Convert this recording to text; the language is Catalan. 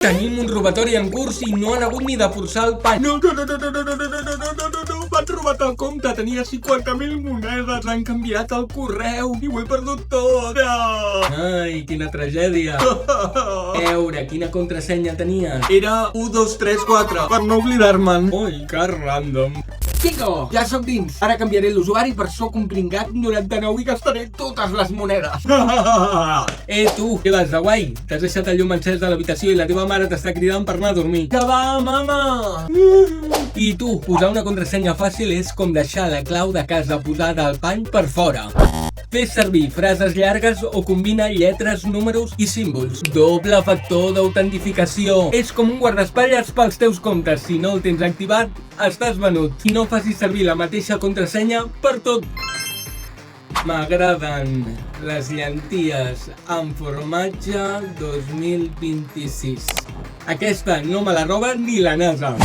Tenim un robatori en curs i no han hagut ni de forçar el pany. No, m'han robat el compte, tenia 50.000 monedes, han canviat el correu i ho he perdut tot. Ai, quina tragèdia. Eure, quina contrasenya tenies? Era 1, 2, 3, 4, per no oblidar-me'n. Ui, que random. Bingo! Ja sóc dins. Ara canviaré l'usuari per Soc un pringat 99 i gastaré totes les monedes. Tu, què vas de guai? T'has deixat el llum encès de l'habitació i la teva mare t'està cridant per anar a dormir. Que va, mama! I tu, posar una contrasenya fàcil és com deixar la clau de casa posada al pany per fora. Fes servir frases llargues o combina lletres, números i símbols. Doble factor d'autentificació. És com un guardaespatlles pels teus comptes. Si no el tens activat, estàs venut. I no facis servir la mateixa contrasenya per tot. M'agraden les llenties amb formatge 2026. Aquesta no me la roba ni la NASA.